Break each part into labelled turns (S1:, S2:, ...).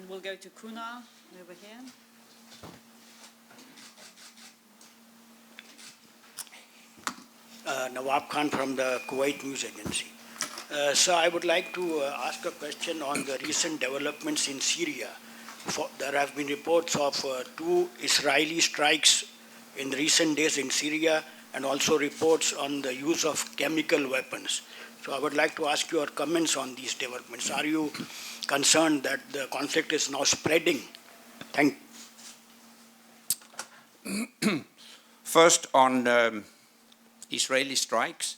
S1: And we'll go to Kuna over here.
S2: Nawab Khan from the Kuwait News Agency. So I would like to ask a question on the recent developments in Syria. There have been reports of 2 Israeli strikes in recent days in Syria, and also reports on the use of chemical weapons. So I would like to ask your comments on these developments. Are you concerned that the conflict is now spreading? Thank
S3: you. First, on Israeli strikes,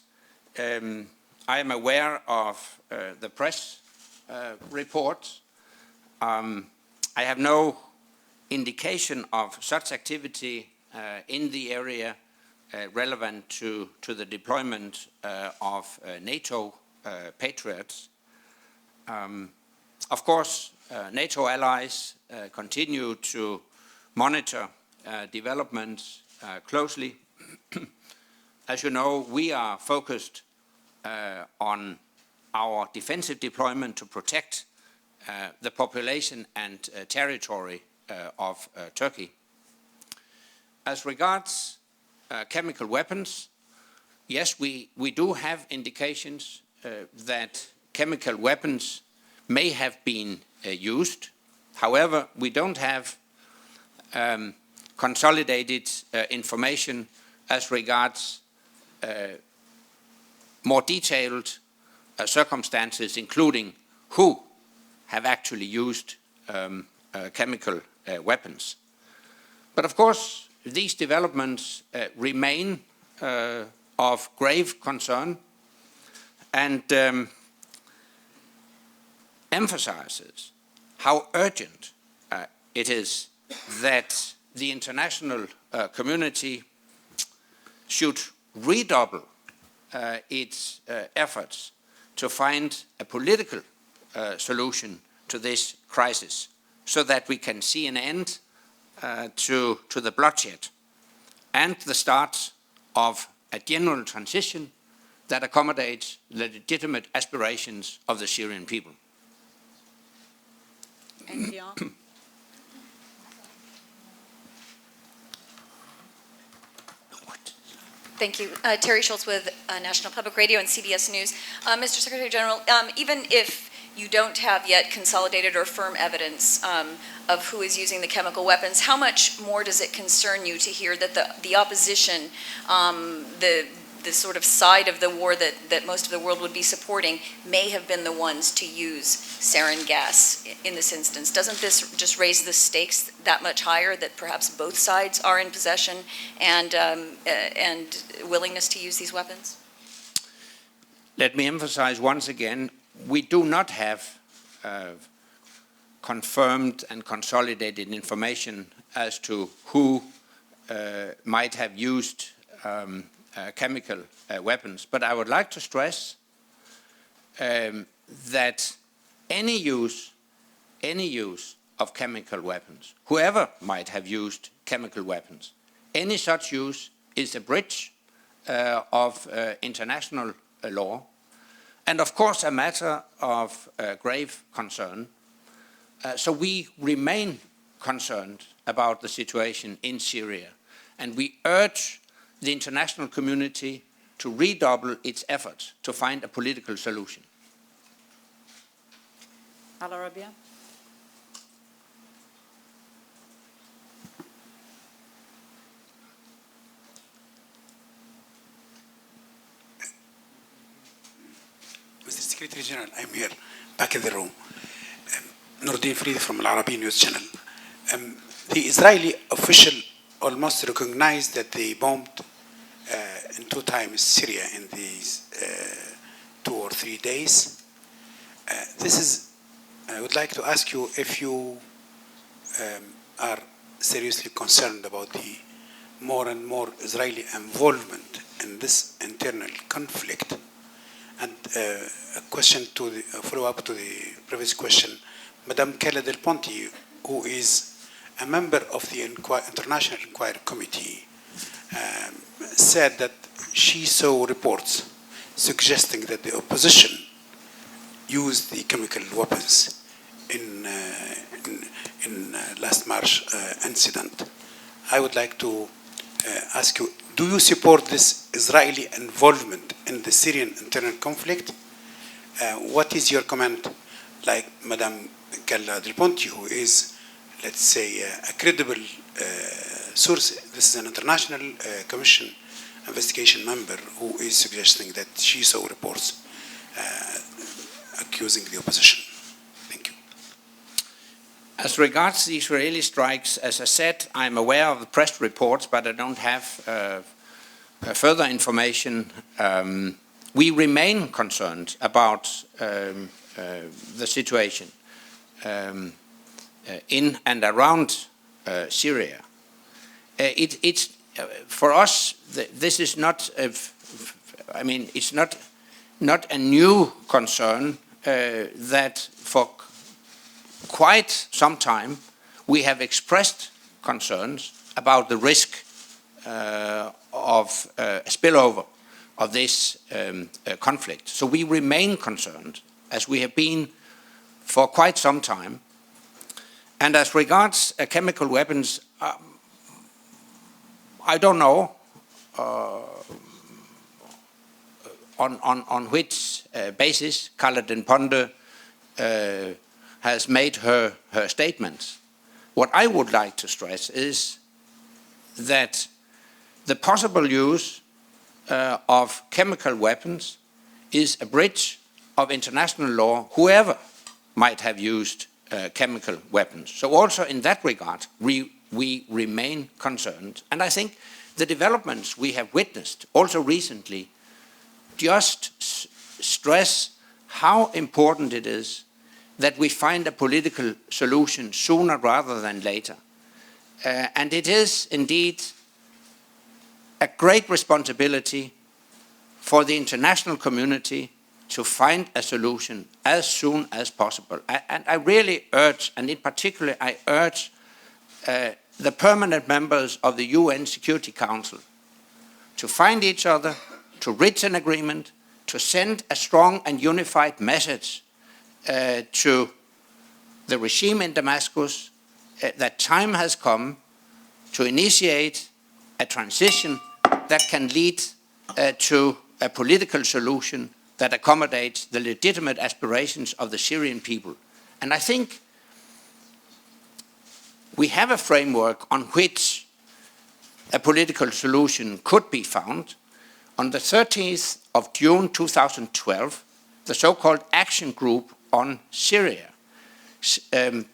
S3: I am aware of the press reports. I have no indication of such activity in the area relevant to the deployment of NATO patriots. Of course, NATO allies continue to monitor developments closely. As you know, we are focused on our defensive deployment to protect the population and territory of Turkey. As regards chemical weapons, yes, we do have indications that chemical weapons may have been used. However, we don't have consolidated information as regards more detailed circumstances, including who have actually used chemical weapons. But of course, these developments remain of grave concern and emphasizes how urgent it is that the international community should redouble its efforts to find a political solution to this crisis, so that we can see an end to the bloodshed and the start of a general transition that accommodates the legitimate aspirations of the Syrian people.
S4: Thank you. Terry Schultz with National Public Radio and CBS News. Mr. Secretary General, even if you don't have yet consolidated or firm evidence of who is using the chemical weapons, how much more does it concern you to hear that the opposition, the sort of side of the war that most of the world would be supporting, may have been the ones to use sarin gas in this instance? Doesn't this just raise the stakes that much higher, that perhaps both sides are in possession and willingness to use these weapons?
S3: Let me emphasize once again, we do not have confirmed and consolidated information as to who might have used chemical weapons. But I would like to stress that any use of chemical weapons, whoever might have used chemical weapons, any such use is a breach of international law, and of course a matter of grave concern. So we remain concerned about the situation in Syria, and we urge the international community to redouble its efforts to find a political solution.
S1: Al Arabiya.
S5: Mr. Secretary General, I'm here, back in the room. Nordin Fried from Al Arabiya News Channel. The Israeli official almost recognized that they bombed in 2 times Syria in these 2 or 3 days. I would like to ask you if you are seriously concerned about the more and more Israeli involvement in this internal conflict. And a question to the follow-up to the previous question, Madame Khaled El Ponti, who is a member of the International Inquiry Committee, said that she saw reports suggesting that the opposition used the chemical weapons in in last March incident. I would like to ask you, do you support this Israeli involvement in the Syrian internal conflict? What is your comment, like Madame Galla Del Ponte, who is, let's say, a credible source? This is an international commission investigation member who is suggesting that she saw reports accusing the opposition. Thank you.
S3: As regards the Israeli strikes, as I said, I'm aware of the press reports, but I don't have further information. We remain concerned about the situation in and around Syria. It's for us, this is not, it's not a new concern that for quite some time we have expressed concerns about the risk of a spillover of this conflict. So we remain concerned, as we have been for quite some time. And as regards chemical weapons, I don't know on which basis Carla Del Ponte has made her statements. What I would like to stress is that the possible use of chemical weapons is a breach of international law, whoever might have used chemical weapons. So also in that regard, we remain concerned. And I think the developments we have witnessed also recently just stress how important it is that we find a political solution sooner rather than later. And it is indeed a great responsibility for the international community to find a solution as soon as possible. And I really urge, and in particular I urge the permanent members of the UN Security Council to find each other, to reach an agreement, to send a strong and unified message to the regime in Damascus that time has come to initiate a transition that can lead to a political solution that accommodates the legitimate aspirations of the Syrian people. And I think we have a framework on which a political solution could be found. On the 30th of June 2012, the so-called Action Group on Syria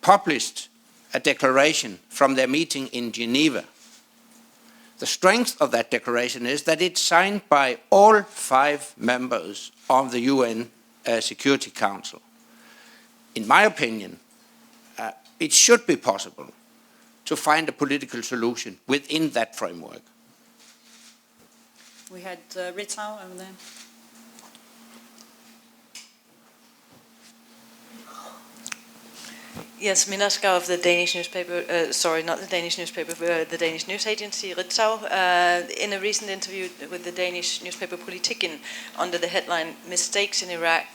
S3: published a declaration from their meeting in Geneva. The strength of that declaration is that it's signed by all 5 members of the UN Security Council. In my opinion, it should be possible to find a political solution within that framework.
S1: We had Ritzau over there.
S6: Yes, Minaska of the Danish newspaper, sorry, not the Danish newspaper, the Danish news agency, Ritzau, in a recent interview with the Danish newspaper Politiken, under the headline, Mistakes in Iraq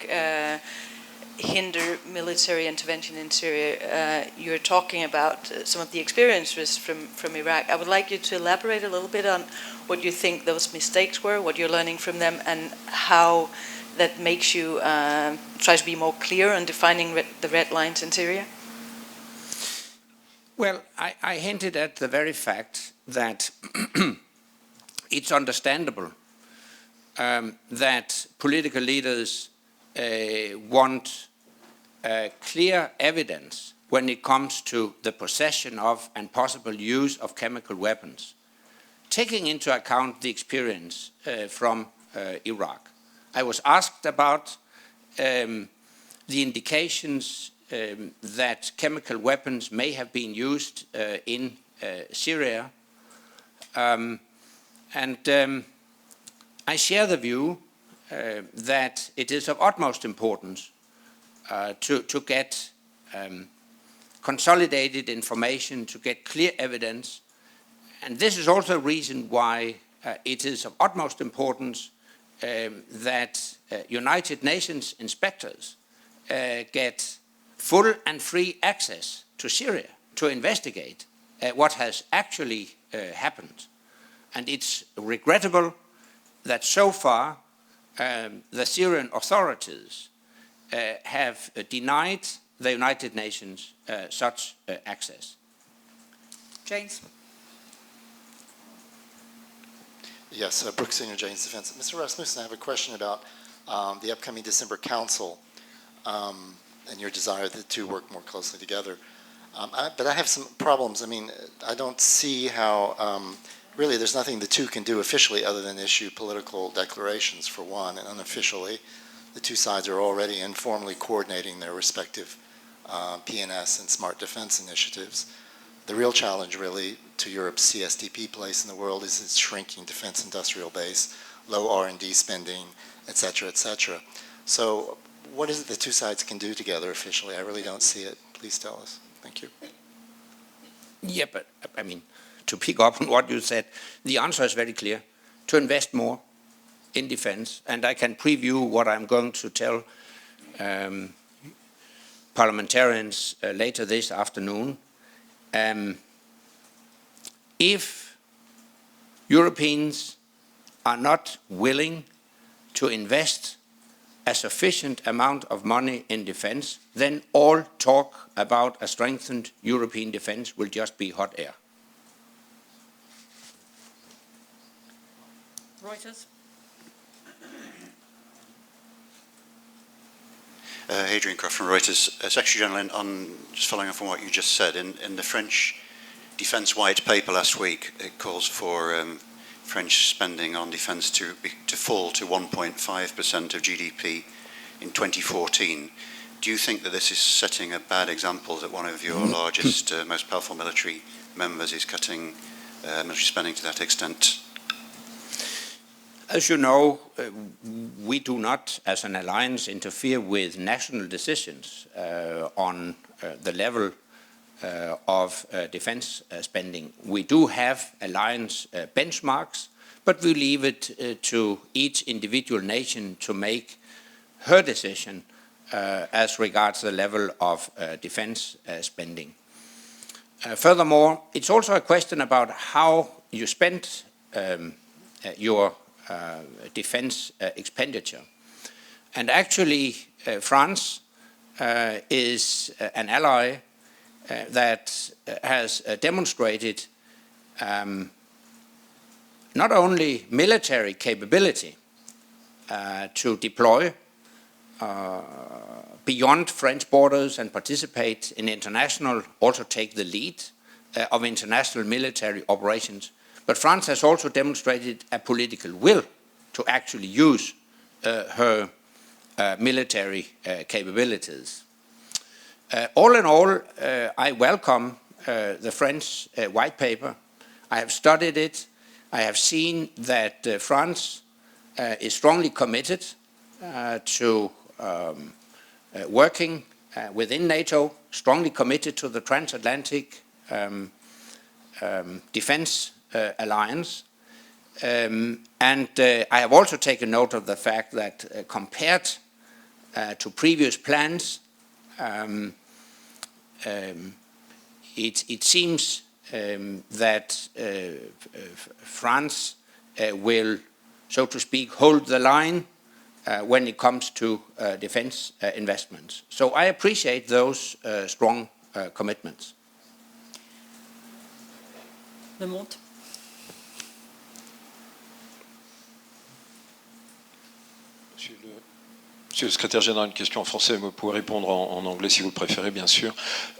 S6: Hinder Military Intervention in Syria, you're talking about some of the experiences from Iraq. I would like you to elaborate a little bit on what you think those mistakes were, what you're learning from them, and how that makes you try to be more clear on defining the red lines in Syria.
S3: Well, I hinted at the very fact that it's understandable that political leaders want clear evidence when it comes to the possession of and possible use of chemical weapons, taking into account the experience from Iraq. I was asked about the indications that chemical weapons may have been used in Syria. I share the view that it is of utmost importance to get consolidated information, to get clear evidence. And this is also a reason why it is of utmost importance that United Nations inspectors get full and free access to Syria, to investigate what has actually happened. And it's regrettable that so far the Syrian authorities have denied the United Nations such access.
S1: James.
S7: Yes, Brooks Senior, Jane's Defense. Mr. Rasmussen, I have a question about the upcoming December Council and your desire that the two work more closely together. But I have some problems. I mean, I don't see how, really there's nothing the two can do officially other than issue political declarations for one, and unofficially the two sides are already informally coordinating their respective PNS and smart defense initiatives. The real challenge really to Europe's CSDP place in the world is its shrinking defense industrial base, low R&D spending, et cetera, et cetera. So what is it the two sides can do together officially? I really don't see it. Please tell us. Thank you.
S3: Yeah, but I mean, to pick up on what you said, the answer is very clear. To invest more in defense, and I can preview what I'm going to tell parliamentarians later this afternoon. If Europeans are not willing to invest a sufficient amount of money in defense, then all talk about a strengthened European defense will just be hot air.
S1: Reuters.
S8: Adrian Croft from Reuters. Secretary General, just following up on what you just said, in the French Defence White Paper last week, it calls for French spending on defence to fall to 1.5% of GDP in 2014. Do you think that this is setting a bad example, that one of your largest, most powerful military members is cutting military spending to that extent?
S3: As you know, we do not, as an alliance, interfere with national decisions on the level of defense spending. We do have alliance benchmarks, but we leave it to each individual nation to make her decision as regards the level of defense spending. Furthermore, it's also a question about how you spend your defense expenditure. And actually, France is an ally that has demonstrated not only military capability to deploy beyond French borders and participate in international, also take the lead of international military operations, but France has also demonstrated a political will to actually use her military capabilities. All in all, I welcome the French white paper. I have studied it. I have seen that France is strongly committed to working within NATO, strongly committed to the transatlantic defense alliance. And I have also taken note of the fact that compared to previous plans, it seems that France will, so to speak, hold the line when it comes to defense investments. So I appreciate those strong commitments.
S1: Le Monde.
S9: Monsieur le secrétaire général, une question en français, vous pouvez répondre en anglais si vous le préférez, bien sûr.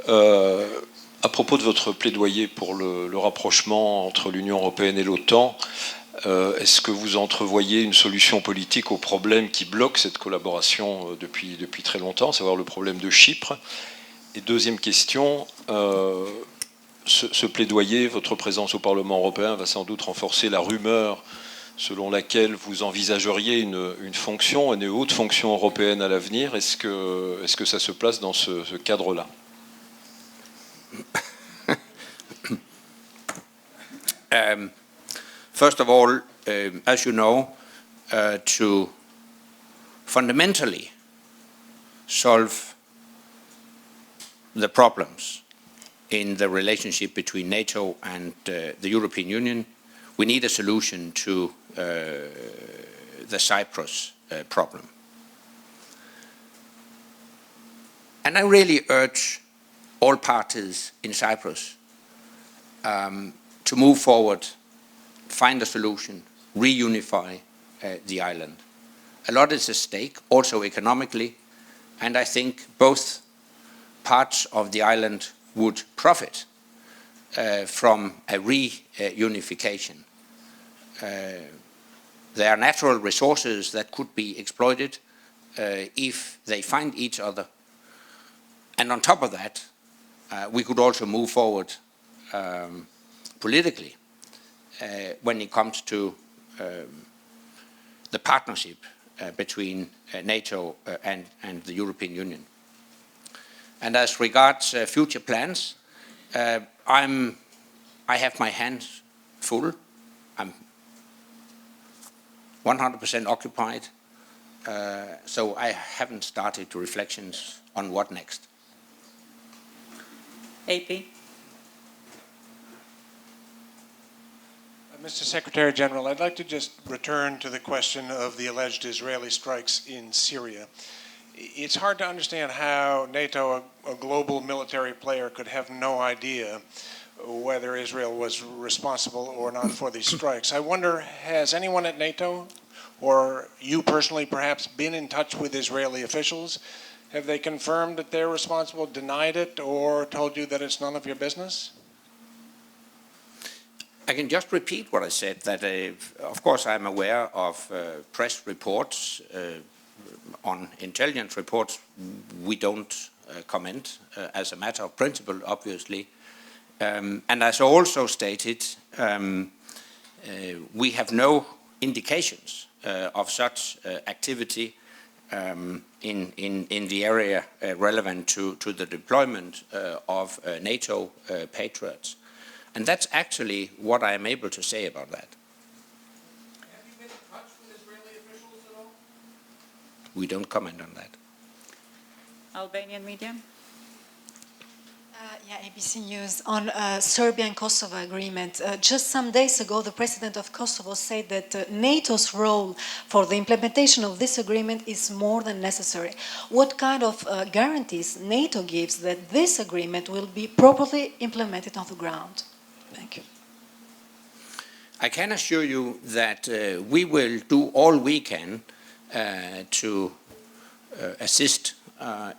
S9: À propos de votre plaidoyer pour le rapprochement entre l'Union européenne et l'OTAN, est-ce que vous entrevoyez une solution politique au problème qui bloque cette collaboration depuis très longtemps, à savoir le problème de Chypre? Et deuxième question, ce plaidoyer, votre présence au Parlement européen va sans doute renforcer la rumeur selon laquelle vous envisageriez une fonction, une haute fonction européenne à l'avenir. Est-ce que ça se place dans ce cadre-là?
S3: First of all, as you know, to fundamentally solve the problems in the relationship between NATO and the European Union. We need a solution to the Cyprus problem. And I really urge all parties in Cyprus to move forward, find a solution, reunify the island. A lot is at stake, also economically, and I think both parts of the island would profit from a reunification. There are natural resources that could be exploited if they find each other. And on top of that, we could also move forward politically when it comes to the partnership between NATO and the European Union. And as regards future plans, I have my hands full. I'm 100% occupied, so I haven't started reflections on what next.
S1: AP.
S10: Mr. Secretary General, I'd like to just return to the question of the alleged Israeli strikes in Syria. It's hard to understand how NATO, a global military player, could have no idea whether Israel was responsible or not for these strikes. I wonder, has anyone at NATO, or you personally perhaps, been in touch with Israeli officials? Have they confirmed that they're responsible, denied it, or told you that it's none of your business?
S3: I can just repeat what I said, that of course I'm aware of press reports, on intelligence reports. We don't comment as a matter of principle, obviously. And as I also stated, we have no indications of such activity in the area relevant to the deployment of NATO Patriots. And that's actually what I am able to say about that.
S10: Have you been in touch with Israeli officials at all?
S3: We don't comment on that.
S1: Albanian media.
S11: ABC News on Serbia and Kosovo agreement. Just some days ago, the president of Kosovo said that NATO's role for the implementation of this agreement is more than necessary. What kind of guarantees NATO gives that this agreement will be properly implemented on the ground? Thank you.
S3: I can assure you that we will do all we can to assist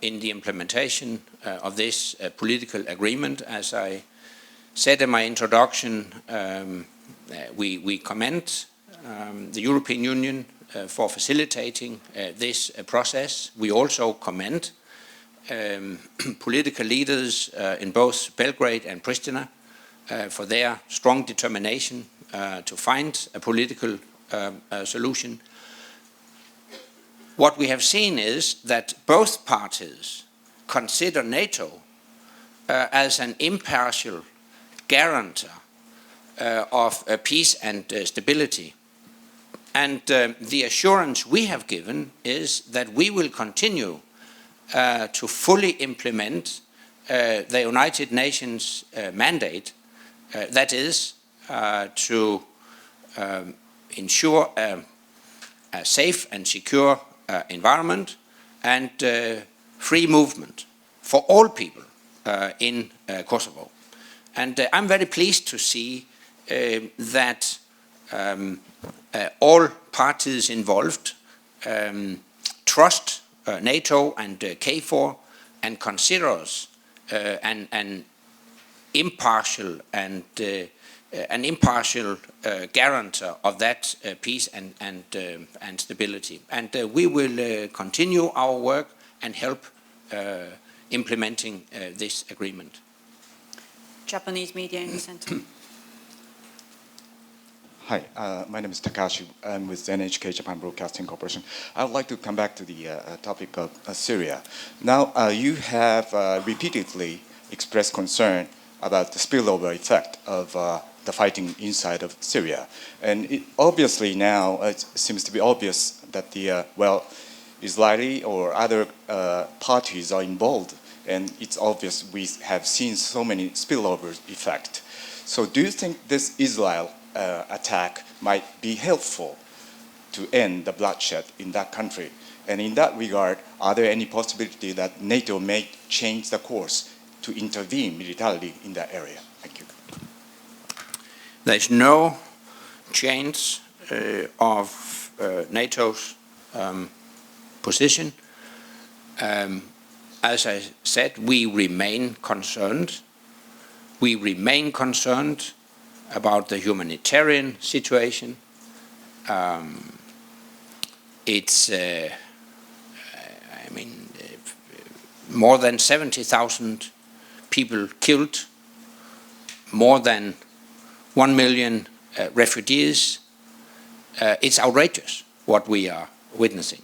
S3: in the implementation of this political agreement. As I said in my introduction, we commend the European Union for facilitating this process. We also commend political leaders in both Belgrade and Pristina for their strong determination to find a political solution. What we have seen is that both parties consider NATO as an impartial guarantor of peace and stability. And the assurance we have given is that we will continue to fully implement the United Nations mandate, that is, to ensure a safe and secure environment and free movement for all people in Kosovo. And I'm very pleased to see that all parties involved trust NATO and KFOR and consider us an impartial and guarantor of that peace and stability. And we will continue our work and help implementing this agreement.
S1: Japanese media in the center.
S12: Hi, my name is Takashi. I'm with NHK Japan Broadcasting Corporation. I would like to come back to the topic of Syria. Now, you have repeatedly expressed concern about the spillover effect of the fighting inside of Syria. And it obviously now, it seems to be obvious that the, Israeli or other parties are involved and it's obvious we have seen so many spillover effects. So do you think this Israel attack might be helpful to end the bloodshed in that country? And in that regard, are there any possibility that NATO may change the course to intervene militarily in that area? Thank you.
S3: There's no change of NATO's position. As I said, we remain concerned. We remain concerned about the humanitarian situation. More than 70,000 people killed, more than 1 million refugees. It's outrageous what we are witnessing.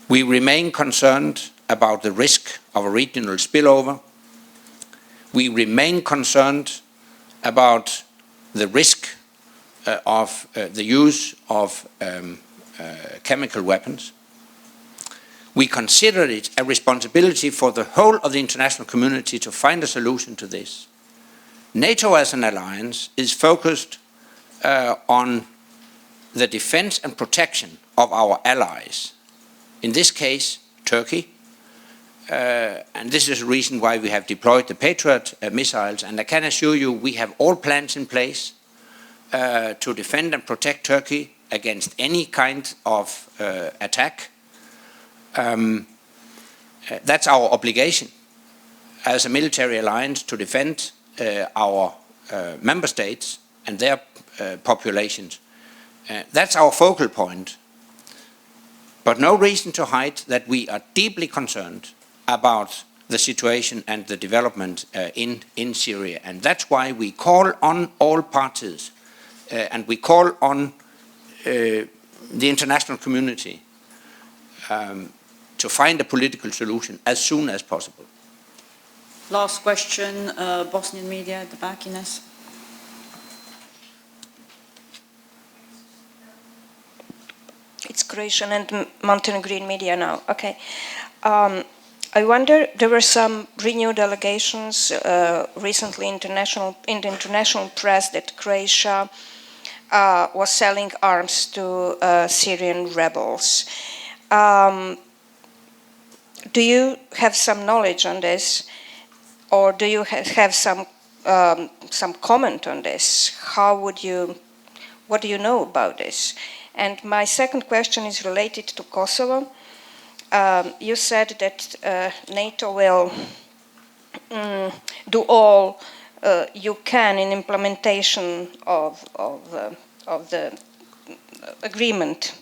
S3: We remain concerned about the risk of a regional spillover. We remain concerned about the risk of the use of chemical weapons. We consider it a responsibility for the whole of the international community to find a solution to this. NATO as an alliance is focused on the defense and protection of our allies. In this case, Turkey. And this is the reason why we have deployed the Patriot missiles. And I can assure you we have all plans in place to defend and protect Turkey against any kind of attack. That's our obligation as a military alliance to defend our member states and their populations. That's our focal point. But no reason to hide that we are deeply concerned about the situation and the development in Syria. And that's why we call on all parties and we call on the international community to find a political solution as soon as possible.
S1: Last question, Bosnian media at the back, Ines.
S13: It's Croatian and Montenegrin media now. Okay. I wonder, there were some renewed allegations recently in the international press that Croatia was selling arms to Syrian rebels. Do you have some knowledge on this, or do you have some comment on this? What do you know about this? And my second question is related to Kosovo. You said that NATO will do all you can in implementation of the agreement.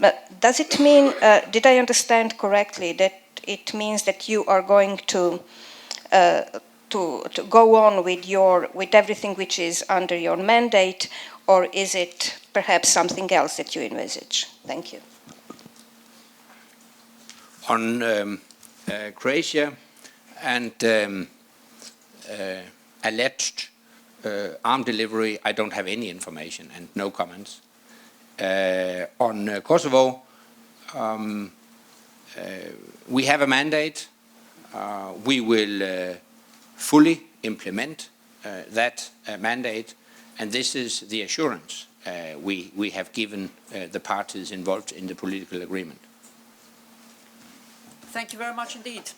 S13: But does it mean, did I understand correctly, that it means that you are going to go on with everything which is under your mandate, or is it perhaps something else that you envisage? Thank you.
S3: On Croatia and alleged arm delivery, I don't have any information and no comments. On Kosovo, we have a mandate. We will fully implement that mandate, and this is the assurance we have given the parties involved in the political agreement.
S1: Thank you very much indeed.